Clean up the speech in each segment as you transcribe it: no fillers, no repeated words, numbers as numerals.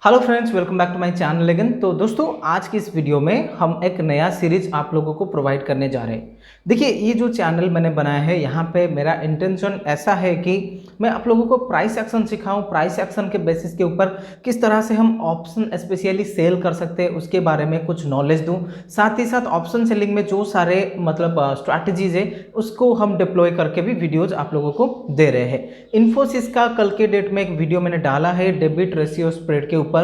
Hello friends, welcome back to my channel again. तो दोस्तों, आज की इस वीडियो में हम एक नया सीरीज आप लोगों को प्रोवाइड करने जा रहे हैं। देखिए, ये जो चैनल मैंने बनाया है, यहाँ पे मेरा इंटेंशन ऐसा है कि मैं आप लोगों को प्राइस एक्शन सिखाऊं। प्राइस एक्शन के बेसिस के ऊपर किस तरह से हम ऑप्शन स्पेशली सेल कर सकते हैं उसके बारे में कुछ नॉलेज दूं। साथ ही साथ ऑप्शन सेलिंग में जो सारे स्ट्रैटेजीज है उसको हम डिप्लॉय करके भी वीडियोज आप लोगों को दे रहे हैं। इन्फोसिस का कल के डेट में एक वीडियो मैंने डाला है डेबिट रेशियो स्प्रेड के ऊपर,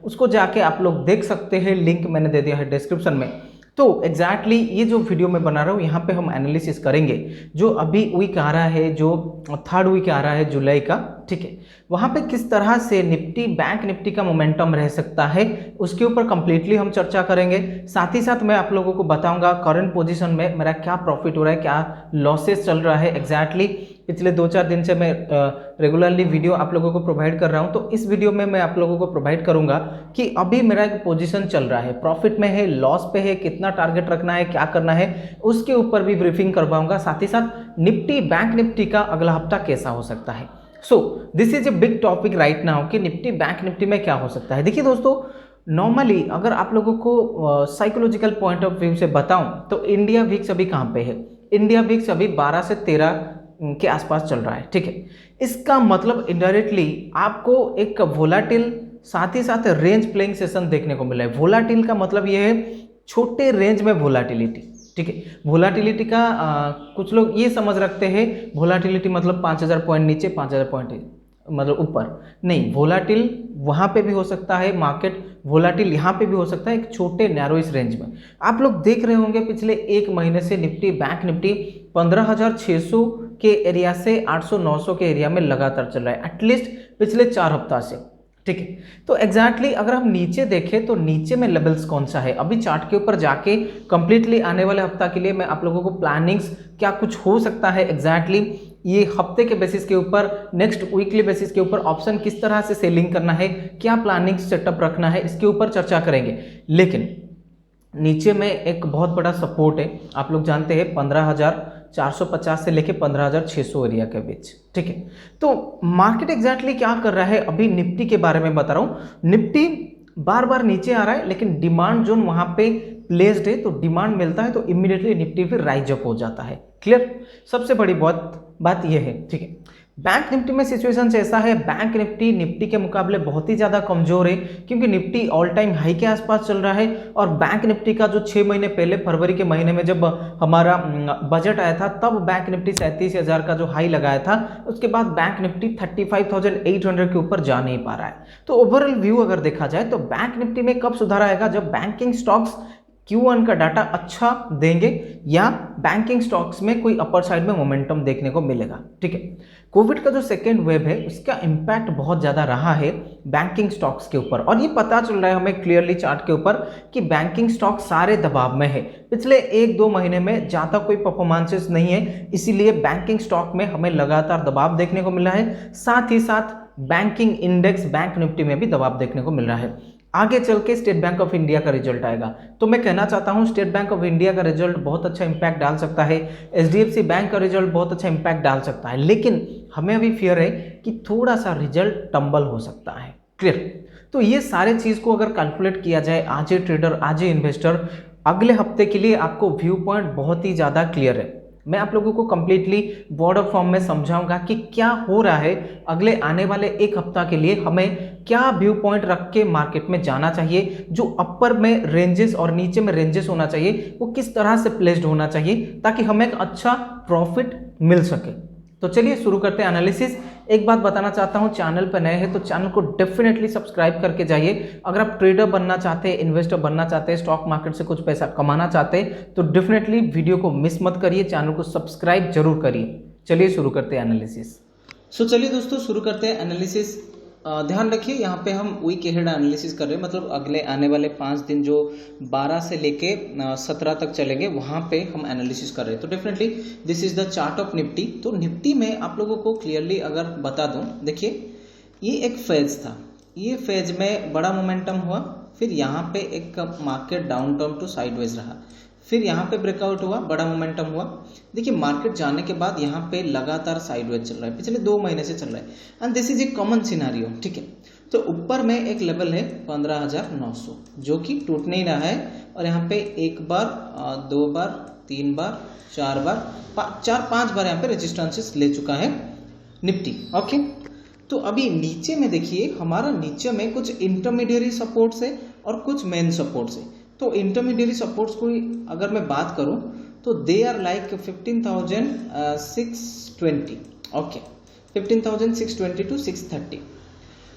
उसको जाके आप लोग देख सकते हैं, लिंक मैंने दे दिया है डिस्क्रिप्शन में। तो एग्जैक्टली ये जो वीडियो मैं बना रहा हूँ, यहाँ पे हम एनालिसिस करेंगे जो अभी वीक आ रहा है, जो थर्ड वीक आ रहा है जुलाई का, ठीक है। वहाँ पे किस तरह से निफ्टी बैंक निफ्टी का मोमेंटम रह सकता है उसके ऊपर कंप्लीटली हम चर्चा करेंगे। साथ ही साथ मैं आप लोगों को बताऊंगा करंट पोजीशन में मेरा क्या प्रॉफिट हो रहा है, क्या लॉसेस चल रहा है। एग्जैक्टली पिछले 2-4 दिन से मैं रेगुलरली वीडियो आप लोगों को प्रोवाइड कर रहा हूं। तो इस वीडियो में मैं आप लोगों को प्रोवाइड करूंगा कि अभी मेरा एक पोजीशन चल रहा है, प्रॉफिट में है, लॉस पे है, कितना टारगेट रखना है, क्या करना है, उसके ऊपर भी ब्रीफिंग करवाऊंगा। साथ ही साथ निफ्टी बैंक निफ्टी का अगला हफ्ता कैसा हो सकता है। So this is a big topic right now कि निफ्टी बैंक निफ्टी में क्या हो सकता है। देखिए दोस्तों, नॉर्मली अगर आप लोगों को साइकोलॉजिकल पॉइंट ऑफ व्यू से बताऊं तो इंडिया विक्स अभी कहाँ पे है। इंडिया विक्स अभी 12 से 13 के आसपास चल रहा है, ठीक है। इसका मतलब इनडायरेक्टली आपको एक वोलाटिल साथ ही साथ रेंज प्लेइंग सेशन देखने को मिला है। वोलाटिल का मतलब यह है छोटे रेंज में वोलाटिलिटी, ठीक है। वोलाटिलिटी का कुछ लोग ये समझ रखते हैं वोलाटिलिटी मतलब 5000 पॉइंट नीचे 5000 पॉइंट मतलब ऊपर, नहीं। वोलाटिल वहाँ पे भी हो सकता है, मार्केट वोलाटिल यहाँ पे भी हो सकता है, एक छोटे नैरो इस रेंज में। आप लोग देख रहे होंगे पिछले एक महीने से निफ्टी बैंक निफ्टी 15,600 के एरिया से 800-900 के एरिया में लगातार चल रहा है, एटलीस्ट पिछले 4 हफ्ता से, ठीक है। तो एग्जैक्टली अगर हम नीचे देखें तो नीचे में लेवल्स कौन सा है, अभी चार्ट के ऊपर जाके कंप्लीटली आने वाले हफ्ता के लिए मैं आप लोगों को प्लानिंग्स क्या कुछ हो सकता है, एग्जैक्टली ये हफ्ते के बेसिस के ऊपर, नेक्स्ट वीकली बेसिस के ऊपर ऑप्शन किस तरह से सेलिंग करना है, क्या प्लानिंग सेटअप रखना है, इसके ऊपर चर्चा करेंगे। लेकिन नीचे में एक बहुत बड़ा सपोर्ट है, आप लोग जानते हैं 15,450 से लेके 15,600 एरिया के बीच, ठीक है। तो मार्केट एग्जैक्टली क्या कर रहा है, अभी निफ्टी के बारे में बता रहा हूं। निफ्टी बार बार नीचे आ रहा है लेकिन डिमांड जोन वहां पे प्लेस्ड है, तो डिमांड मिलता है तो इमीडिएटली निफ्टी फिर राइज अप हो जाता है। क्लियर, सबसे बड़ी बात यह है, ठीक है। बैंक निफ्टी में सिचुएशन ऐसा है, बैंक निफ्टी निफ्टी के मुकाबले बहुत ही ज़्यादा कमजोर है क्योंकि निफ्टी ऑल टाइम हाई के आसपास चल रहा है। और बैंक निफ्टी का जो 6 महीने पहले फरवरी के महीने में जब हमारा बजट आया था, तब बैंक निफ्टी 37,000 का जो हाई लगाया था, उसके बाद बैंक निफ्टी 35,800 के ऊपर जा नहीं पा रहा है। तो ओवरऑल व्यू अगर देखा जाए तो बैंक निफ्टी में कब सुधार आएगा, जब बैंकिंग स्टॉक्स Q1 का डाटा अच्छा देंगे या बैंकिंग स्टॉक्स में कोई अपर साइड में मोमेंटम देखने को मिलेगा, ठीक है। कोविड का जो सेकेंड वेव है उसका इम्पैक्ट बहुत ज़्यादा रहा है बैंकिंग स्टॉक्स के ऊपर, और ये पता चल रहा है हमें क्लियरली चार्ट के ऊपर कि बैंकिंग स्टॉक सारे दबाव में है। पिछले 1-2 महीने में ज़्यादा कोई परफॉर्मेंसेस नहीं है, इसीलिए बैंकिंग स्टॉक में हमें लगातार दबाव देखने को मिला है। साथ ही साथ बैंकिंग इंडेक्स बैंक निफ्टी में भी दबाव देखने को मिल रहा है। आगे चल के स्टेट बैंक ऑफ इंडिया का रिजल्ट आएगा, तो मैं कहना चाहता हूं स्टेट बैंक ऑफ इंडिया का रिजल्ट बहुत अच्छा इंपैक्ट डाल सकता है, HDFC बैंक का रिजल्ट बहुत अच्छा इंपैक्ट डाल सकता है, लेकिन हमें अभी फियर है कि थोड़ा सा रिजल्ट टंबल हो सकता है। क्लियर, तो ये सारे चीज़ को अगर कैलकुलेट किया जाए, आज ए ट्रेडर आज ए इन्वेस्टर, अगले हफ्ते के लिए आपको व्यू पॉइंट बहुत ही ज़्यादा क्लियर है। मैं आप लोगों को कंप्लीटली वर्ड ऑफ फॉर्म में समझाऊंगा कि क्या हो रहा है, अगले आने वाले एक हफ्ता के लिए हमें क्या व्यू पॉइंट रख के मार्केट में जाना चाहिए, जो अपर में रेंजेस और नीचे में रेंजेस होना चाहिए वो किस तरह से प्लेस्ड होना चाहिए ताकि हमें एक अच्छा प्रॉफिट मिल सके। तो चलिए शुरू करते हैं एनालिसिस। एक बात बताना चाहता हूं, चैनल पर नए हैं तो चैनल को डेफिनेटली सब्सक्राइब करके जाइए। अगर आप ट्रेडर बनना चाहते हैं, इन्वेस्टर बनना चाहते हैं, स्टॉक मार्केट से कुछ पैसा कमाना चाहते हैं तो डेफिनेटली वीडियो को मिस मत करिए, चैनल को सब्सक्राइब जरूर करिए। चलिए शुरू करते हैं एनालिसिस। चलिए दोस्तों शुरू करते हैं एनालिसिस। ध्यान रखिए यहाँ पे हम वीक हेड एनालिसिस कर रहे हैं, मतलब अगले आने वाले 5 दिन जो 12 से लेके 17 तक चलेंगे वहाँ पे हम एनालिसिस कर रहे हैं। तो definitely this is the chart of Nifty. तो निफ्टी में आप लोगों को क्लियरली अगर बता दूं, देखिए ये एक फेज था, ये फेज में बड़ा मोमेंटम हुआ, फिर यहाँ पे एक market down turn to sideways रहा, फिर यहाँ पे ब्रेकआउट हुआ, बड़ा मोमेंटम हुआ। देखिए मार्केट जाने के बाद यहाँ पे लगातार साइडवेज चल रहा है, पिछले 2 महीने से चल रहा है, and this is a common scenario, ठीक है। तो ऊपर में एक लेवल है 15,900 जो कि टूट नहीं रहा है, और यहाँ पे एक बार, दो बार, तीन बार, चार बार, चार पांच बार यहाँ पे रेजिस्टेंसेस ले चुका है निफ्टी। ओके, तो अभी नीचे में देखिए हमारा नीचे में कुछ इंटरमीडिएरी सपोर्ट्स है और कुछ मेन सपोर्ट्स है। तो इंटरमीडिएरी सपोर्ट्स को अगर मैं बात करूं तो they are like 15,620। Okay, 15,620 to 630।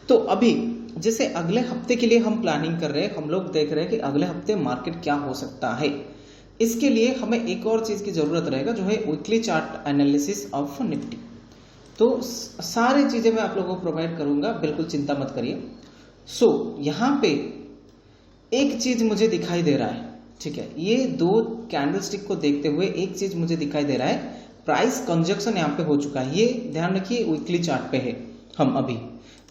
तो अभी जैसे अगले हफ्ते के लिए हम प्लानिंग कर रहे हैं, हम लोग देख रहे हैं कि अगले हफ्ते मार्केट क्या हो सकता है। इसके लिए हमें एक और चीज की जरूरत रहेगा जो है weekly chart analysis of Nifty. तो सारी चीजें मैं आप लोगों को प्रोवाइड करूंगा, बिल्कुल चिंता मत करिए। सो यहाँ पे एक चीज मुझे दिखाई दे रहा है, ठीक है, ये दो कैंडलस्टिक को देखते हुए एक चीज मुझे दिखाई दे रहा है, प्राइस कंजक्शन यहाँ पे हो चुका है। ये ध्यान रखिए वीकली चार्ट पे है हम अभी।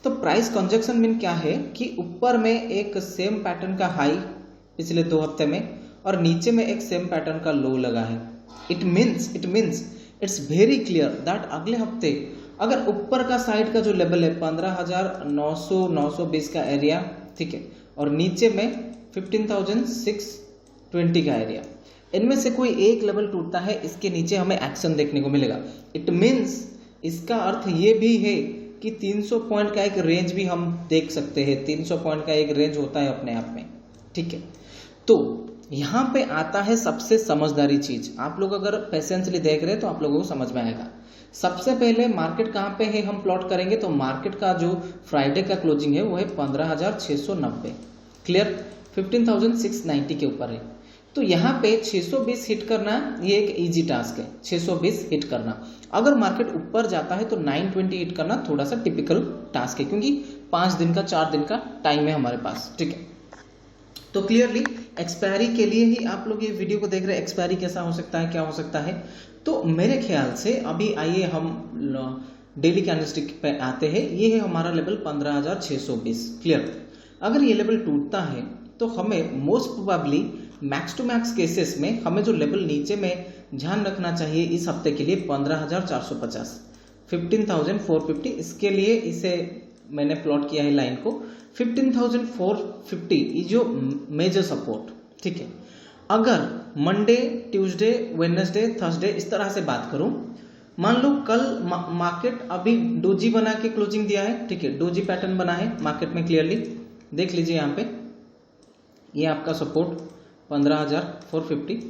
तो प्राइस कंजक्शन मीन क्या है कि ऊपर में एक सेम पैटर्न का हाई पिछले 2 हफ्ते में और नीचे में एक सेम पैटर्न का लो लगा है। It means it's very clear that अगले हफ्ते अगर ऊपर का साइड का जो लेवल है 15,900-920 का एरिया, ठीक है, और नीचे में 15,620 का एरिया, इनमें से कोई एक लेवल टूटता है, इसके नीचे हमें एक्शन देखने को मिलेगा। इट मीन्स इसका अर्थ ये भी है कि 300 पॉइंट का एक रेंज भी हम देख सकते हैं। 300 पॉइंट का एक रेंज होता है अपने आप में, ठीक है। तो यहाँ पे आता है सबसे समझदारी चीज। आप लोग अगर पेशेंसली देख रहे हैं तो आप लोगों को समझ में आएगा। सबसे पहले मार्केट कहाँ पे है हम प्लॉट करेंगे, तो मार्केट का जो फ्राइडे का क्लोजिंग है वो है 15,690, क्लियर, 15,690 के ऊपर है। तो यहाँ पे 620 हिट करना ये एक इजी टास्क है, 620 हिट करना। अगर मार्केट ऊपर जाता है तो 920 हिट करना थोड़ा सा टिपिकल टास्क है, क्योंकि 5 दिन का 4 दिन का टाइम है हमारे पास, ठीक है। तो क्लियरली एक्सपायरी के लिए ही आप लोग ये वीडियो को देख रहे हैं, एक्सपायरी कैसा हो सकता है, क्या हो सकता है। तो मेरे ख्याल से अभी आइए हम डेली कैंडलस्टिक पे आते हैं। ये है हमारा लेवल 15,620, क्लियर। अगर ये लेवल टूटता है तो हमें most probably max to max cases में हमें जो लेवल नीचे में ध्यान रखना चाहिए इस हफ्ते के लिए 15,450, 15,450। इसके लिए इसे मैंने प्लॉट किया है लाइन को 15,450 ये जो मेजर सपोर्ट, ठीक है। अगर मंडे, ट्यूसडे, वेडनेसडे, थर्सडे इस तरह से बात करूं, मान लो कल मार्केट अभी डोजी बना के क्लोजिंग दिया है, ठीक है, डोजी पैटर्न बना है मार्केट में, क्लियरली देख लीजिए यहाँ पे, ये आपका सपोर्ट 15,450,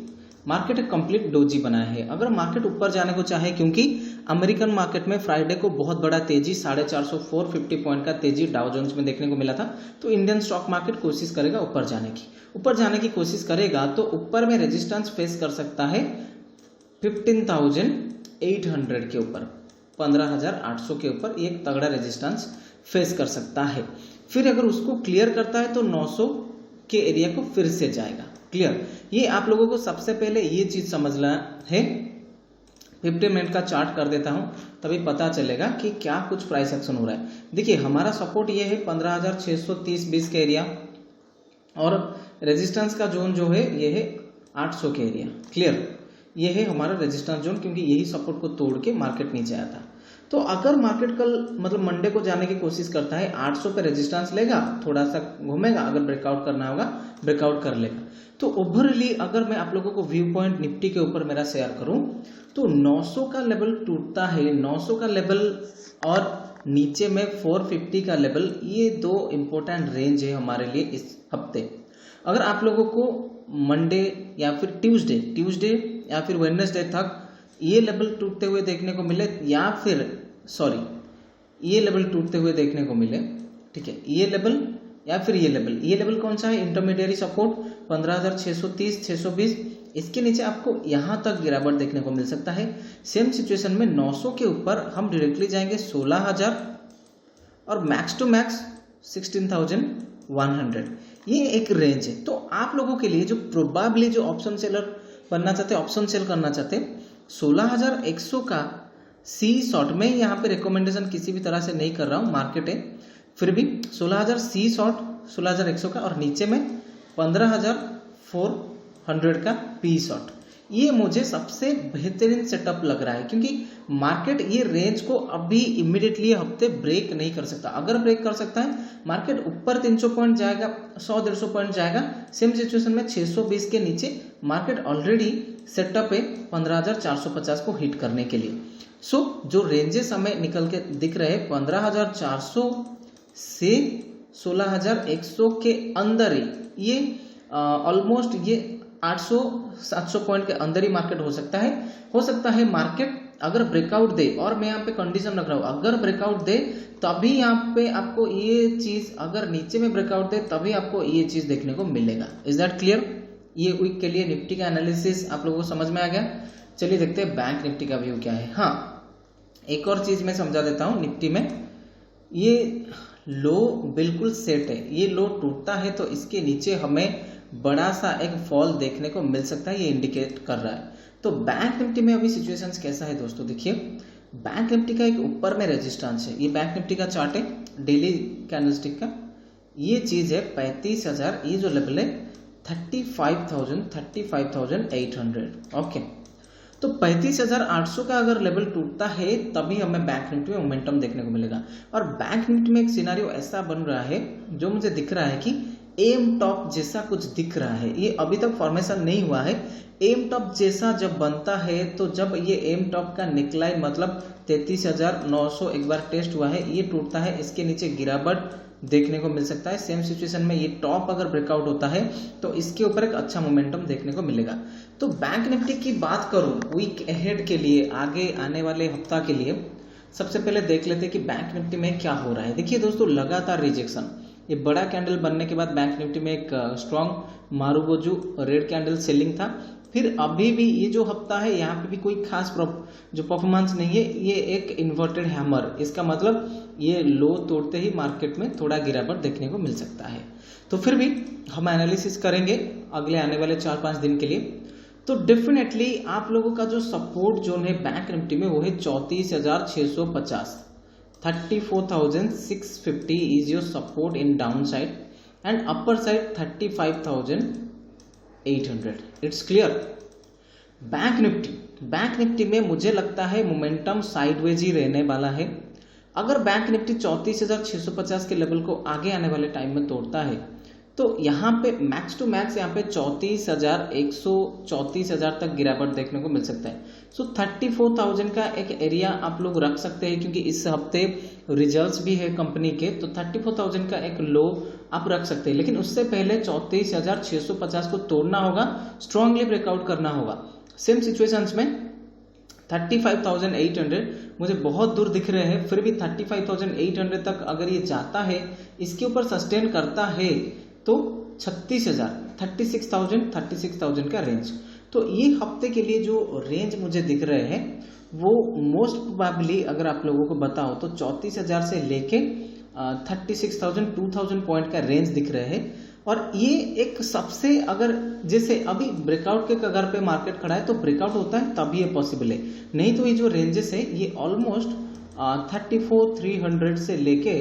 मार्केट एक कंप्लीट डोजी बनाया है। अगर मार्केट ऊपर जाने को चाहे, क्योंकि अमेरिकन मार्केट में फ्राइडे को बहुत बड़ा तेजी 450 450 पॉइंट का तेजी डाउ जोन्स में देखने को मिला था, तो इंडियन स्टॉक मार्केट कोशिश करेगा ऊपर जाने की कोशिश करेगा। तो ऊपर में रेजिस्टेंस फेस कर सकता है 15,800 के ऊपर, 15,800 के ऊपर एक तगड़ा रेजिस्टेंस फेस कर सकता है। फिर अगर उसको क्लियर करता है तो 900 के एरिया को फिर से जाएगा, क्लियर। ये आप लोगों को सबसे पहले ये चीज समझना है। 50 मिनट का चार्ट कर देता हूं, तभी पता चलेगा कि क्या कुछ प्राइस एक्शन हो रहा है। देखिए हमारा सपोर्ट ये है 15,630-20 के एरिया, और रेजिस्टेंस का जोन जो है ये है 800 के एरिया, क्लियर। ये है हमारा रेजिस्टेंस जोन, क्योंकि यही सपोर्ट को तोड़ के मार्केट नीचे आता। तो अगर मार्केट कल मतलब मंडे को जाने की कोशिश करता है, 800 पे रेजिस्टेंस लेगा, थोड़ा सा घूमेगा, अगर ब्रेकआउट करना होगा ब्रेकआउट कर लेगा। तो ओवरऑली अगर मैं आप लोगों को व्यू पॉइंट निफ्टी के ऊपर मेरा शेयर करूं तो 900 का लेवल टूटता है, 900 का लेवल और नीचे में 450 का लेवल, ये दो इंपॉर्टेंट रेंज है हमारे लिए इस हफ्ते। अगर आप लोगों को मंडे या फिर ट्यूसडे या फिर वेडनेसडे तक ये लेवल टूटते हुए देखने को मिले, या फिर ये लेवल टूटते हुए देखने को मिले, ठीक है, ये लेवल या फिर ये लेवल कौन सा है, इंटरमीडिएरी सपोर्ट 15,630-620, इसके नीचे आपको यहां तक गिरावट देखने को मिल सकता है। सेम सिचुएशन में 900 के ऊपर हम डायरेक्टली जाएंगे 16,000 और मैक्स टू मैक्स 16,100, ये एक रेंज है। तो आप लोगों के लिए जो प्रोबेबली जो ऑप्शन सेलर बनना चाहते, ऑप्शन सेल करना चाहते, 16,100 का सी शॉर्ट में यहाँ पे रिकमेंडेशन किसी भी तरह से नहीं कर रहा हूँ, मार्केट है फिर भी 16,000 सी शॉर्ट 16,100 का, और नीचे में 15,400 का पी शॉर्ट, ये मुझे सबसे बेहतरीन सेटअप लग रहा है, क्योंकि मार्केट ये रेंज को अभी इमीडिएटली हफ्ते ब्रेक नहीं कर सकता। अगर ब्रेक कर सकता है मार्केट ऊपर 300 पॉइंट जाएगा, 100-150 पॉइंट जाएगा। सेम सिचुएशन में 620 के नीचे मार्केट ऑलरेडी सेटअप है 15,450 को हिट करने के लिए। सो जो रेंजेस हमें निकल के दिख रहे हैं 15,400 से 16,100 के अंदर ही, ये ऑलमोस्ट ये 800-700 पॉइंट के अंदर ही मार्केट हो सकता है मार्केट अगर ब्रेकआउट दे, और मैं यहाँ पे कंडीशन रख रहा हूँ, अगर ब्रेकआउट दे तभी यहाँ पे आपको ये चीज, अगर नीचे में ब्रेकआउट दे तभी आपको ये चीज देखने को मिलेगा। Is that clear? ये वीक के लिए निफ्टी का एनालिसिस आप लोगों को समझ में आ गया। चलिए देखते हैं बैंक निफ्टी का व्यू क्या है। हाँ, एक और चीज मैं समझा देता हूँ। निफ्टी में ये लो बिल्कुल सेट है, ये लो टूटता है तो इसके नीचे हमें बड़ा सा एक फॉल देखने को मिल सकता है, ये इंडिकेट कर रहा है। तो बैंक निफ्टी में अभी सिचुएशन कैसा है दोस्तों, देखिए बैंक निफ्टी का एक ऊपर में रेजिस्टेंस है, ये बैंक निफ्टी का चार्ट है डेली कैंडलस्टिक का, ये चीज है 35,000, ये जो लेवल है 35,800। ओके, तो 35,800 का अगर लेवल टूटता है तभी हमें बैंक निफ्टी में मोमेंटम देखने को मिलेगा। और बैंक निफ्टी में एक सिनारियो ऐसा बन रहा है जो मुझे दिख रहा है कि एम टॉप जैसा कुछ दिख रहा है, ये अभी तक फॉर्मेशन नहीं हुआ है। एम टॉप जैसा जब बनता है तो जब ये एम टॉप का निकला है, मतलब 33,900 एक बार टेस्ट हुआ है, ये टूटता है, इसके नीचे गिरावट देखने को मिल सकता है। सेम सिचुएशन में ये टॉप अगर ब्रेकआउट होता है तो इसके ऊपर एक अच्छा मोमेंटम देखने को मिलेगा। तो बैंक निफ्टी की बात करूं वीक अहेड के लिए, आगे आने वाले हफ्ता के लिए, सबसे पहले देख लेते हैं कि बैंक निफ्टी में क्या हो रहा है। देखिए दोस्तों, लगातार रिजेक्शन, ये बड़ा कैंडल बनने के बाद बैंक निफ्टी में एक strong marubozu red candle selling था। फिर अभी भी ये जो हफ्ता है यहाँ पे भी कोई खास जो परफॉर्मेंस नहीं है, ये एक इन्वर्टेड हैमर, इसका मतलब ये लो तोड़ते ही मार्केट में थोड़ा गिरावट देखने को मिल सकता है। तो फिर भी हम एनालिसिस करेंगे अगले आने वाले 4-5 दिन के लिए। तो डेफिनेटली आप लोगों का जो सपोर्ट जोन है बैंक निफ्टी में वो है 34,650, 34,650 is your support in downside and upper side 35,800. It's clear? Bank Nifty में मुझे लगता है मोमेंटम साइडवेज ही रहने वाला है। अगर बैंक निफ्टी 34,650 के लेवल को आगे आने वाले टाइम में तोड़ता है तो यहाँ पे मैक्स टू मैक्स यहाँ पे 34,100, 34,000 तक गिरावट देखने को मिल सकता है। सो 34,000 का एक एरिया आप लोग रख सकते हैं, क्योंकि इस हफ्ते रिजल्ट्स भी है कंपनी के, तो 34,000 का एक लो आप रख सकते हैं। लेकिन उससे पहले 34,650 को तोड़ना होगा, स्ट्रांगली ब्रेकआउट करना होगा। सेम सिचुएशंस में 35,800 मुझे बहुत दूर दिख रहे हैं, फिर भी 35,800 तक अगर ये जाता है, इसके ऊपर सस्टेन करता है तो 36,000, 36,000 का रेंज। तो ये हफ्ते के लिए जो रेंज मुझे दिख रहे हैं वो मोस्ट प्रोबेबली अगर आप लोगों को बताओ तो 34,000 से लेके 36,000, 2,000 पॉइंट का रेंज दिख रहे हैं। और ये एक सबसे, अगर जैसे अभी ब्रेकआउट के कगार पे मार्केट खड़ा है तो ब्रेकआउट होता है तभी ये पॉसिबल है, नहीं तो ये जो रेंजेस है ये ऑलमोस्ट 34,300 से लेके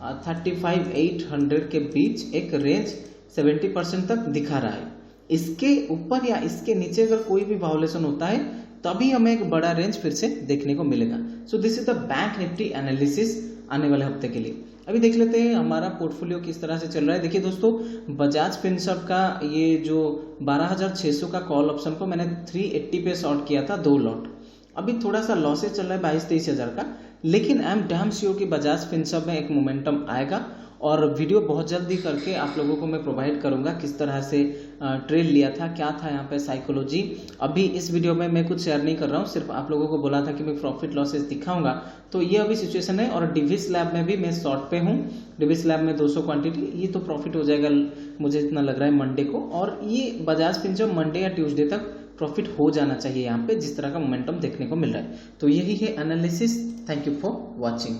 35,800 के बीच एक रेंज 70% तक दिखा रहा है। इसके ऊपर या इसके नीचे अगर कोई भी वायोलेशन होता है तभी हमें एक बड़ा रेंज फिर से देखने को मिलेगा। So this is the bank Nifty analysis आने वाले हफ्ते के लिए। अभी देख लेते हैं हमारा पोर्टफोलियो किस तरह से चल रहा है। देखिए दोस्तों, बजाज फिनसर्व का ये जो 12,600 का कॉल ऑप्शन को मैंने 380 पे शॉर्ट किया था 2 लॉट, अभी थोड़ा सा लॉसेज चल रहा है 22-23 हज़ार का, लेकिन आई एम डैम श्योर कि बजाज फिनसर्व में एक मोमेंटम आएगा और वीडियो बहुत जल्दी करके आप लोगों को मैं प्रोवाइड करूंगा किस तरह से ट्रेड लिया था, क्या था यहाँ पे साइकोलॉजी। अभी इस वीडियो में मैं कुछ शेयर नहीं कर रहा हूँ, सिर्फ आप लोगों को बोला था कि मैं प्रॉफिट लॉसेस दिखाऊंगा। तो ये अभी सिचुएशन है। और डिविस लैब में भी मैं शॉर्ट पे हूँ, डिविस लैब में 200 क्वांटिटी, ये तो प्रॉफिट हो जाएगा मुझे इतना लग रहा है मंडे को, और ये बजाज फिनसर्व मंडे या ट्यूसडे तक प्रॉफिट हो जाना चाहिए यहाँ पे, जिस तरह का मोमेंटम देखने को मिल रहा है। तो यही है analysis. Thank you for watching.